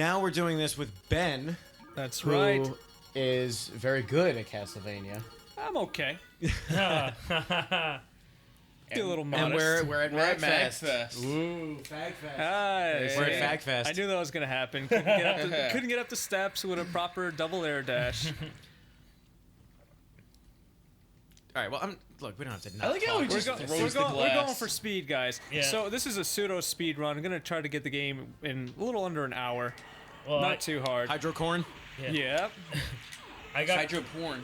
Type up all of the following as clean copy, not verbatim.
now we're doing this with Ben. That's who right. is very good at Castlevania. I'm okay. Be a little And modest. we're at Magfest. Ooh, Fagfest. We're at Fagfest. I knew that was gonna happen. Couldn't get up the steps with a proper double air dash. All right, well, look, we don't have to. I like how we just throws the glass. We're going for speed, guys. Yeah. So this is a pseudo speed run. I'm gonna try to get the game in a little under an hour. Well, Not too hard. Hydrocorn. Yeah. I got Hydro porn.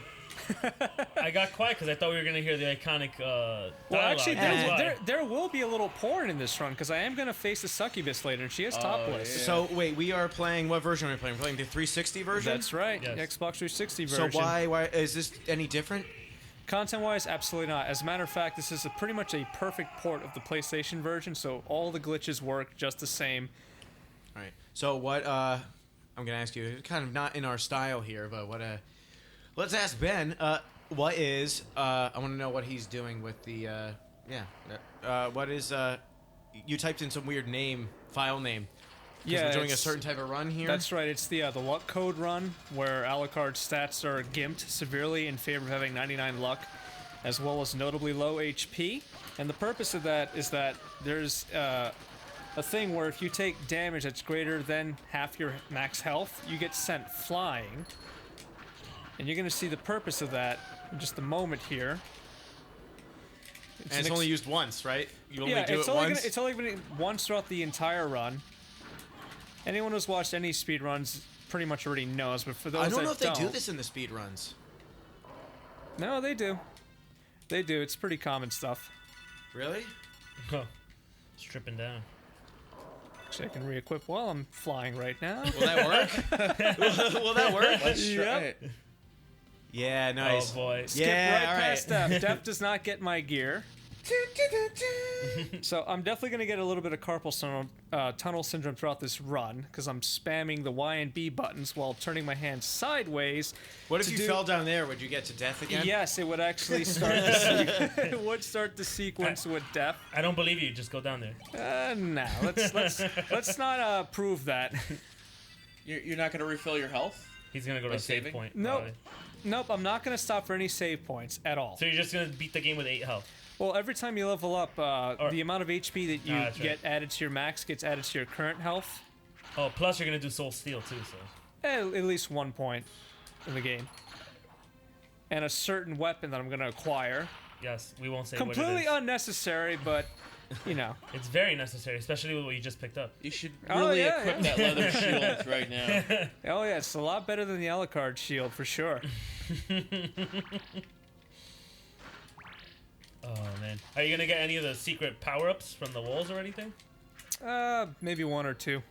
I got quiet because I thought we were gonna hear the iconic dialogue. Well, actually, That's why. there will be a little porn in this run because I am gonna face the succubus later, and she is topless. yeah. So wait, we are playing. What version are we playing? We're playing the 360 version. That's right. Yes. Xbox 360 So version. why is this any different? Content-wise, absolutely not. As a matter of fact, this is pretty much a perfect port of the PlayStation version, so all the glitches work just the same. All right. So what? I'm gonna ask you, kind of not in our style here, but what? Let's ask Ben. What is? I want to know what he's doing with the. What is? You typed in some weird file name. Yeah, we're doing a it's- certain type of run here. That's right. It's the luck code run where Alucard's stats are gimped severely in favor of having 99 luck, as well as notably low HP. And the purpose of that is that there's a thing where if you take damage that's greater than half your max health, you get sent flying. And you're going to see the purpose of that in just a moment here. And it's only used once, right? You only do it's it once. it's only been once throughout the entire run. Anyone who's watched any speedruns pretty much already knows, but for those I don't that know if they do this in the speed runs. No, they do. They do. It's pretty common stuff. Really? Huh. Stripping down. Actually, I can re-equip while I'm flying right now. Will that work? Will that work? Let's try Yep. it. Yeah, nice. Oh boy. Skip Yeah, right all right. past Def. Def does not get my gear. So I'm definitely going to get a little bit of carpal tunnel syndrome throughout this run because I'm spamming the Y and B buttons while turning my hand sideways. What if to you do- fell down there? Would you get to death again? Yes, it would actually start. It would start the sequence with Def. I don't believe you. Just go down there. No, let's not prove that. You're not gonna refill your health? He's gonna go to By a save saving? point. Nope. probably. Nope, I'm not going to stop for any save points at all. So you're just gonna beat the game with 8 health. Well, every time you level up, the amount of HP that you that's get right. added to your max gets added to your current health. Oh, plus you're gonna do Soul Steel too. So. At least 1 point in the game. And a certain weapon that I'm going to acquire. Yes, we won't say what Completely it is. unnecessary, but, you know. It's very necessary, especially with what you just picked up. You should Oh, really yeah, equip that leather shield right now. Oh, yeah, it's a lot better than the Alucard shield, for sure. Oh man, are you gonna get any of the secret power-ups from the walls or anything? Maybe 1 or 2.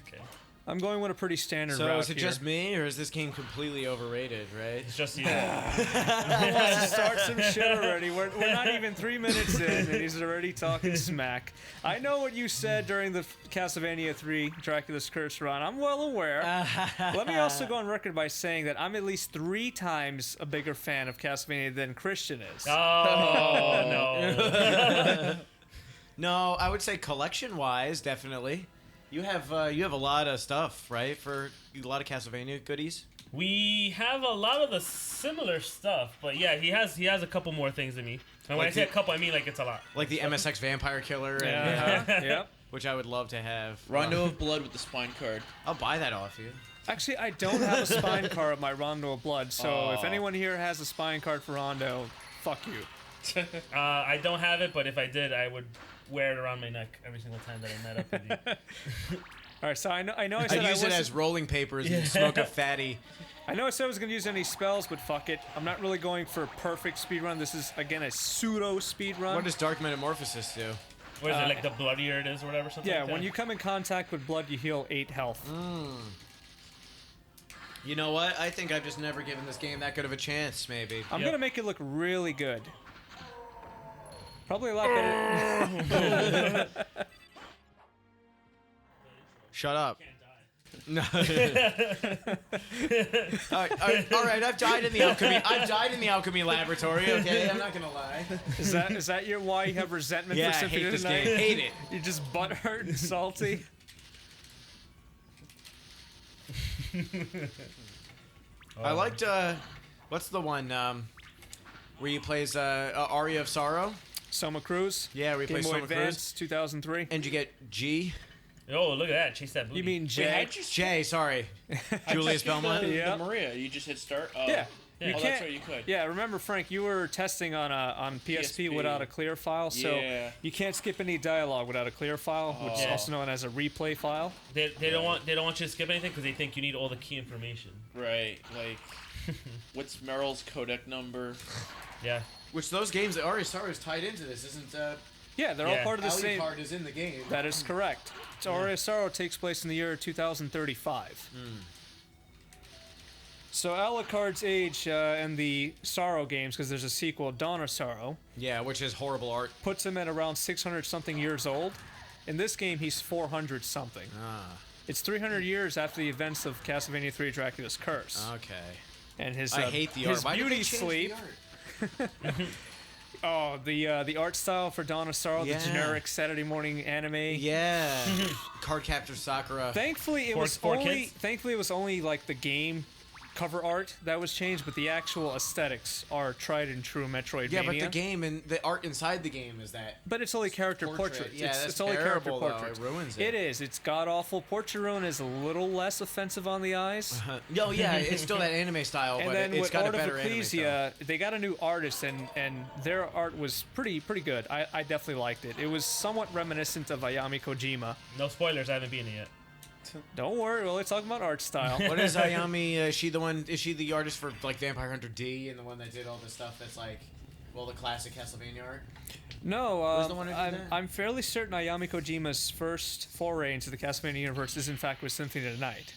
Okay, I'm going with a pretty standard So route is it here. just me, or is this game completely overrated, right? it's just you. Let's start some shit already. We're not even 3 minutes in, and he's already talking smack. I know what you said during the Castlevania 3 Dracula's Curse run. I'm well aware. Let me also go on record by saying that I'm at least 3 times a bigger fan of Castlevania than Christian is. Oh no! No, I would say collection-wise, definitely. You have a lot of stuff, right? For a lot of Castlevania goodies. We have a lot of the similar stuff, but yeah, he has a couple more things than me. And when Like I say a the- couple, I mean like it's a lot. Like the MSX Vampire Killer, and, Yep. which I would love to have. Rondo of Blood with the spine card. I'll buy that off you. Actually, I don't have a spine card of my Rondo of Blood, so if Aw. anyone here has a spine card for Rondo, fuck you. I don't have it, but if I did, I would wear it around my neck every single time that I met up with you. All right, so I know I said I'd I use it wasn't- as rolling papers and smoke a fatty. I know I said I was going to use any spells, but fuck it. I'm not really going for a perfect speedrun. This is, again, a pseudo speedrun. What does Dark Metamorphosis do? What is it, like the bloodier it is or whatever? Something Yeah, like that? when you come in contact with blood, you heal 8 health. You know what? I think I've just never given this game that good of a chance, maybe. I'm Yep. going to make it look really good. Probably a lot better. Shut up. No. all right. I've died in the alchemy. I've died in the alchemy laboratory. Okay, I'm not gonna lie. Is that your why you have resentment Yeah, for I Symphony hate this tonight? game. Hate it. You're just butthurt and salty. I liked what's the one where he plays Aria of Sorrow? Soma Cruz. Yeah, where he Game plays Boy Soma Cruz. Advance, 2003. And you get G. Oh, look at that! Chase that booty. You mean Wait, J? how'd you J, sorry. Julius Belmont. Yeah. The Maria, you just hit start. Oh. Yeah. Yeah. You Oh, can't, that's right, you could. Yeah, remember, Frank, you were testing on PSP without a clear file, so Yeah. you can't skip any dialogue without a clear file, which is Oh. also known as a replay file. They don't want you to skip anything because they think you need all the key information. Right, like, what's Meryl's codec number? Yeah. Which those games that Aria of Sorrow is tied into this, isn't Yeah, they're all Yeah. part of the same. Alucard is in the game. That is correct. So Aria of Sorrow takes place in the year 2035. So Alucard's age in the Sorrow games, because there's a sequel, Dawn of Sorrow, Yeah, which is horrible art. puts him at around 600-something years old. In this game, he's 400-something. Ah, It's 300 years after the events of Castlevania 3: Dracula's Curse. okay. And his I hate the his art. Why did beauty they change sleep. the art? Oh, the art style for Dawn of Sorrow, Yeah. the generic Saturday morning anime. Yeah. Card Captor Sakura. Thankfully, it For- was for only kids? thankfully it was only like the game cover art that was changed, but the actual aesthetics are tried and true Metroidvania. Yeah, but the game and the art inside the game is that. But it's only character portraits. Yeah, it's, that's it's only character terrible, though. portraits. It ruins it. It is. It's god awful. Portrait ruin is a little less offensive on the eyes. No, yeah, it's still that anime style, And but then it's with got Art a of better anime style. Ecclesia, they got a new artist, and their art was pretty good. I definitely liked it. It was somewhat reminiscent of Ayami Kojima. No spoilers. I haven't been it yet. Don't worry, we're only talking about art style. What is Ayami? Is she the one? Is she the artist for like Vampire Hunter D and the one that did all the stuff that's like, well, the classic Castlevania art? No, Who's the one who did that? I'm fairly certain Ayami Kojima's first foray into the Castlevania universe is in fact with Symphony of the Night.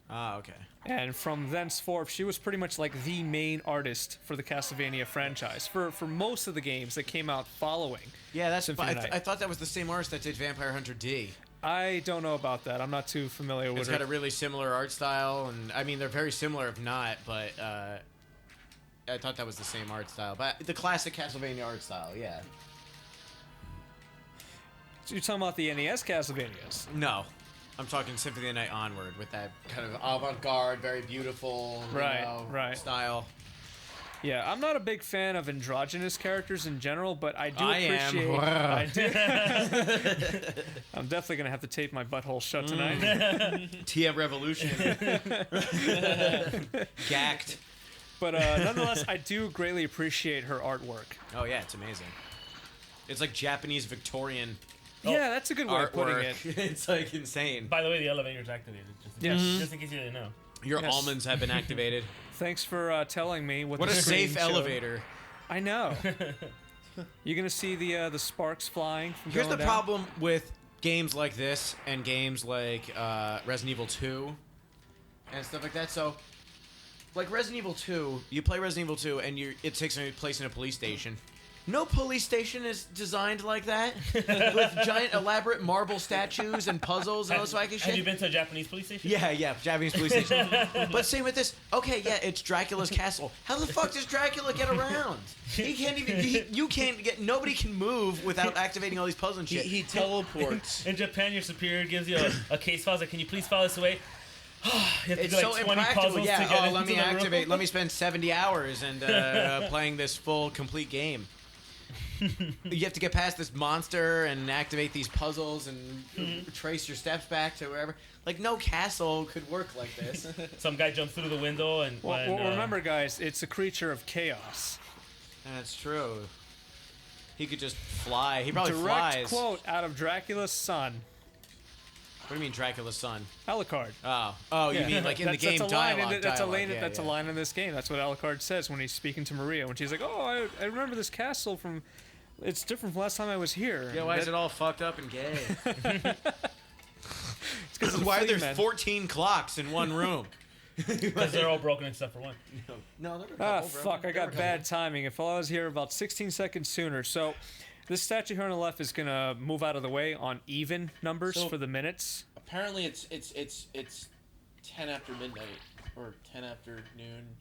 Ah, okay. And from thenceforth, she was pretty much like the main artist for the Castlevania franchise for most of the games that came out following. Yeah, that's. Symphony of the Night. I thought that was the same artist that did Vampire Hunter D. I don't know about that. I'm not too familiar with It's her. got a really similar art style, and I mean they're very similar if not, but I thought that was the same art style. But the classic Castlevania art style, yeah. So you're talking about the NES Castlevanias? No, I'm talking Symphony of the Night onward with that kind of avant-garde, very beautiful, Right. style. Yeah, I'm not a big fan of androgynous characters in general, but I do I am. appreciate. I do. I'm definitely gonna have to tape my butthole shut tonight. TM Revolution. Gacked. But nonetheless, I do greatly appreciate her artwork. Oh yeah, it's amazing. It's like Japanese Victorian Yeah, that's a good way of putting artwork. it. It's like insane. By the way, the elevator's activated. Yes. Just in case you didn't know. Your Yes. almonds have been activated. Thanks for telling me what What the a screen safe showed. elevator. I know. You're gonna see the sparks flying. From Here's the going down. problem with games like this and games like Resident Evil 2 and stuff like that. So, like Resident Evil 2, you play Resident Evil 2 and it takes place in a police station. No police station is designed like that with giant elaborate marble statues and puzzles and all this wacky shit. Have you been to a Japanese police station? Yeah, Japanese police station. But same with this. Okay, yeah, it's Dracula's castle. How the fuck does Dracula get around? He can't even. You can't get. Nobody can move without activating all these puzzles and shit. He teleports. In Japan, your superior gives you a case file. Like, can you please file this away? You have to It's do so like 20 impractical. puzzles to Yeah. get Oh, into let me the room. activate. Let me spend 70 hours and playing this full complete game. You have to get past this monster and activate these puzzles and trace your steps back to wherever. Like no castle could work like this. Some guy jumps through the window and Well, remember, guys, it's a creature of chaos. That's true. He could just fly. He probably Direct flies. quote out of Dracula's son, What do you mean Dracula's son? Alucard. Oh, you mean like in the game that's a line dialogue? in that's dialogue. a line. Yeah, That's yeah. a line in this game. That's what Alucard says when he's speaking to Maria when she's like, "Oh, I remember this castle from. It's different from last time I was here." Yeah, why is it all fucked up and gay? It's 'cause of the Why are there Fleaman. 14 clocks in one room? because they're all broken except for one. No, there were a Ah, couple, bro. fuck! I There were got a bad timing. If I was here about 16 seconds sooner, so this statue here on the left is gonna move out of the way on even numbers So- for the minutes. Apparently, it's 10 after midnight or 10 after noon.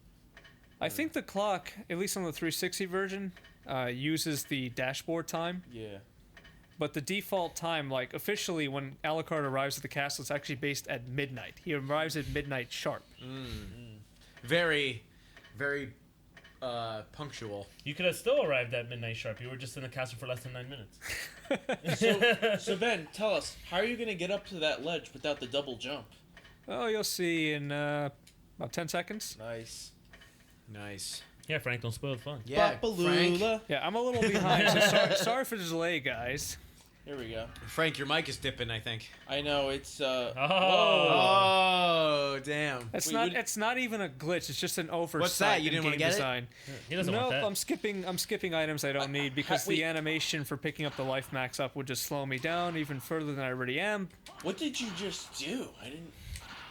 I think the clock, at least on the 360 version, uses the dashboard time. Yeah. but the default time, like officially when Alucard arrives at the castle, it's actually based at midnight. He arrives at midnight sharp. Very, very punctual. You could have still arrived at midnight sharp. You were just in the castle for less than 9 minutes. So Ben, tell us, how are you gonna get up to that ledge without the double jump? Oh, you'll see in about 10 seconds. Nice. Yeah, Frank, don't spoil the fun. Yeah, Frank. Yeah, I'm a little behind, so sorry for the delay, guys. Here we go. Frank, your mic is dipping, I think. I know it's. Oh, damn. It's not even a glitch. It's just an oversight. What's that? You in didn't game want to get design. He doesn't Nope, want that. I'm skipping items I don't need because the animation for picking up the life max up would just slow me down even further than I already am. What did you just do? I didn't.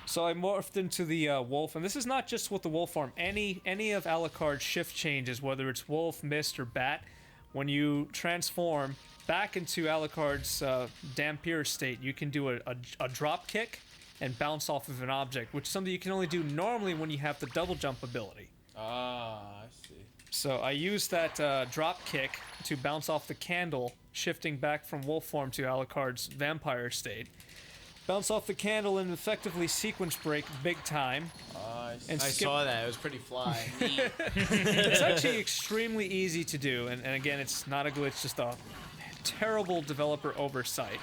So I morphed into the wolf, and this is not just with the wolf form. Any of Alucard's shift changes, whether it's wolf, mist, or bat, when you transform back into Alucard's Dampier state, you can do a drop kick and bounce off of an object, which is something you can only do normally when you have the double jump ability. Ah, I see. So I used that drop kick to bounce off the candle, shifting back from wolf form to Alucard's vampire state. Bounce off the candle and effectively sequence break big time. I see. And I saw that. It was pretty fly. It's actually extremely easy to do, and again, it's not a glitch, just a terrible developer oversight.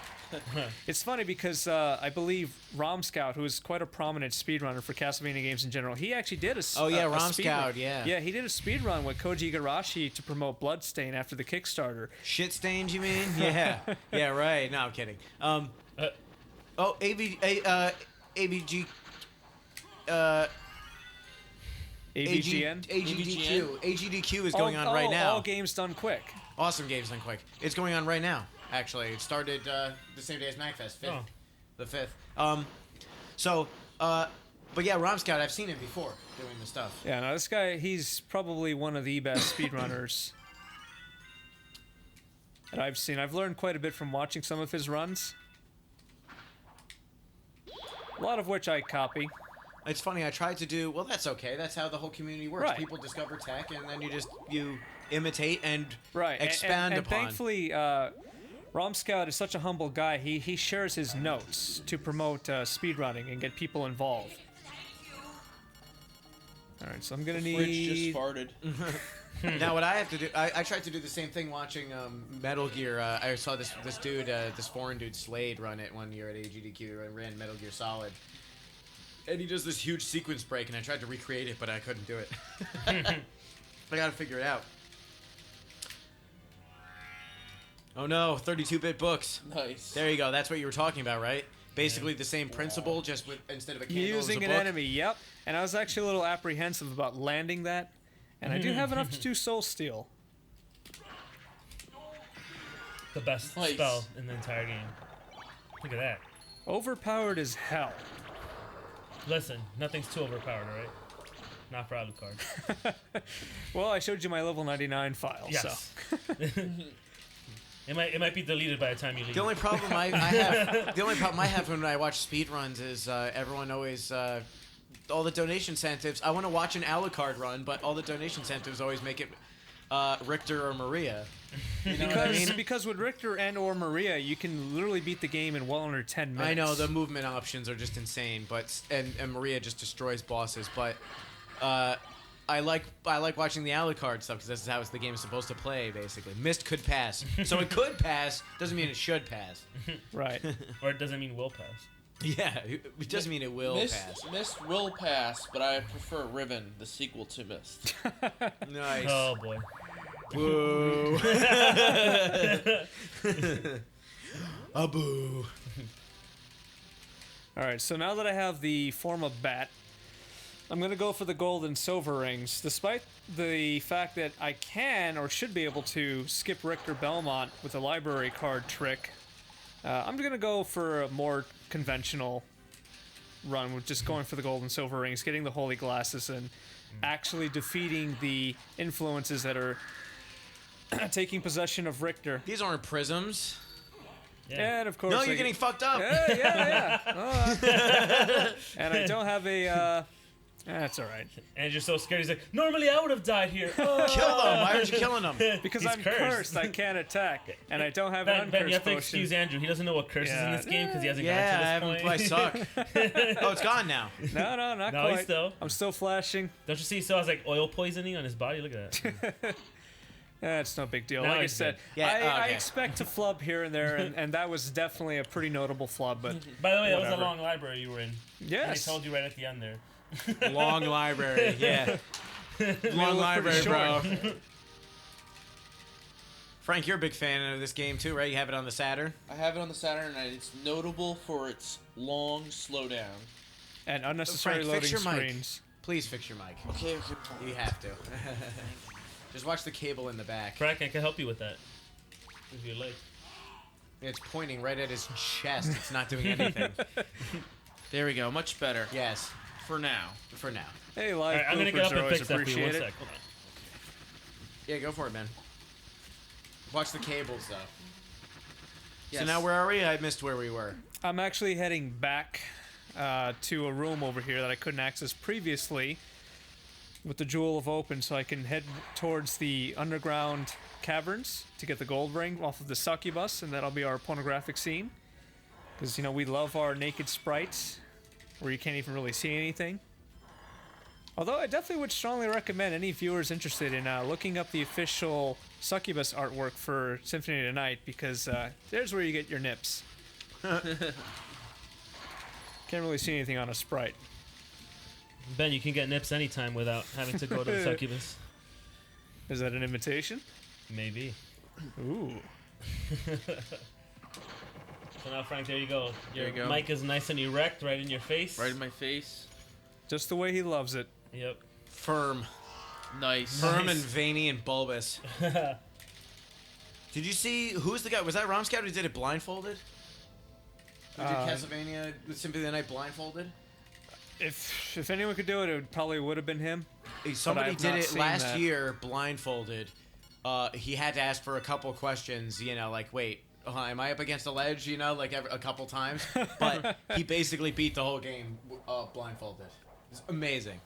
It's funny because I believe Rom Scout, who is quite a prominent speedrunner for Castlevania games in general, he actually did a Rom speed Scout, run. yeah. Yeah, he did a speedrun with Koji Igarashi to promote Bloodstain after the Kickstarter. Shit stains, you mean? Yeah. Yeah, right. No, I'm kidding. AVG... AVGN? AGDQ is going on right now. All games done quick. Awesome games done quick. It's going on right now, actually. It started the same day as MagFest, 5th. Oh. The 5th. But yeah, Rom Scout, I've seen him before doing the stuff. Yeah, no, this guy, he's probably one of the best speedrunners that I've seen. I've learned quite a bit from watching some of his runs. A lot of which I copy. It's funny, I tried to do... Well, that's okay. That's how the whole community works. Right. People discover tech, and then you imitate and Right. expand and upon. Thankfully, Rom Scout is such a humble guy. He shares his notes to promote speedrunning and get people involved. All right, so I'm gonna Fridge need. just farted. Now, what I have to do... I tried to do the same thing watching Metal Gear. I saw this dude, this foreign dude, Slade, run it one year at AGDQ. I ran Metal Gear Solid. And he does this huge sequence break, and I tried to recreate it, but I couldn't do it. I gotta figure it out. Oh no, 32-bit books. Nice. There you go. That's what you were talking about, right? Basically the same principle, just with instead of a candle, Using it's a an book. enemy, yep. And I was actually a little apprehensive about landing that. And I do have enough to do Soul Steal. The best Nice. spell in the entire game. Look at that. Overpowered as hell. Listen, nothing's too overpowered, alright? Not for Alucard. Well, I showed you my level 99 file, so. Yes. It might be deleted by the time you leave. The only problem I have when I watch speedruns is everyone always all the donation incentives. I want to watch an Alucard run, but all the donation incentives always make it Richter or Maria. You know what I mean? Because with Richter and or Maria, you can literally beat the game in well under 10 minutes. I know the movement options are just insane, but and Maria just destroys bosses. But I like watching the Alucard stuff because this is how the game is supposed to play. Basically, Mist could pass, so it could pass. Doesn't mean it should pass. Right. Or it doesn't mean will pass. Yeah, it doesn't mean it will pass. Mist will pass, but I prefer Riven, the sequel to Mist. Nice. Oh boy. Boo. A boo. Alright, so now that I have the form of bat, I'm going to go for the gold and silver rings. Despite the fact that I can, or should be able to, skip Richter Belmont with a library card trick, I'm going to go for a more conventional run with just going for the gold and silver rings, getting the holy glasses, and actually defeating the influences that are taking possession of Richter. These aren't prisms. Yeah. And of course, No, you're getting fucked up. Yeah. And I don't have a That's all right. And you're so scared. He's like, normally I would have died here. Kill them. Why aren't you killing them? Because He's I'm cursed. I can't attack, and I don't have an Ben, you uncurse have to potion. excuse Andrew. He doesn't know what curse is in this game because he hasn't Yeah, I gotten to haven't. I this suck. point. Oh, it's gone now. No, not No, quite. he's still. I'm still flashing. Don't you see? He still has like oil poisoning on his body. Look at that. It's no big deal. Now Like I he's said, good. Yeah, I okay. expect to flub here and there, and that was definitely a pretty notable flub. But By the way, that was a Whatever. long library you were in. yes, And they told you right at the end there. Long library. Yeah. Long library, bro. Frank, you're a big fan of this game too, right? You have it on the Saturn. I have it on the Saturn, and it's notable for its long slowdown. and unnecessary Frank, fix loading your mic. screens. Please fix your mic. Okay. You have to. Just watch the cable in the back. Frank, I can help you with that. If you like. It's pointing right at his chest. It's not doing anything. There we go. Much better. Yes, For now. for now. Hey, All live right, I'm gonna get bloopers up are and always fix that for you. One appreciated. sec. Hold on. Yeah, go for it, man. Watch the cables, though. Yes. So now where are we? I missed where we were. I'm actually heading back to a room over here that I couldn't access previously with the Jewel of Open, so I can head towards the underground caverns to get the gold ring off of the succubus, and that'll be our pornographic scene. Because, you know, we love our naked sprites where you can't even really see anything. Although I definitely would strongly recommend any viewers interested in looking up the official succubus artwork for Symphony Tonight, because there's where you get your nips. Can't really see anything on a sprite. Ben, you can get nips anytime without having to go to the succubus. Is that an invitation? Maybe. Ooh. So now, Frank, there you go. Your There you go. mic is nice and erect, right in your face. Right in my face. Just the way he loves it. Yep. Firm. Nice. Firm Nice. and veiny and bulbous. Did you see, who's the guy? Was that Rom Scout who did it blindfolded? Who did Castlevania with Symphony of the Night blindfolded? If anyone could do it, it probably would have been him. Somebody I've did not it seen last that. year blindfolded. He had to ask for a couple questions, you know, like, wait, am I up against a ledge, you know, like a couple times? But he basically beat the whole game blindfolded. It's amazing.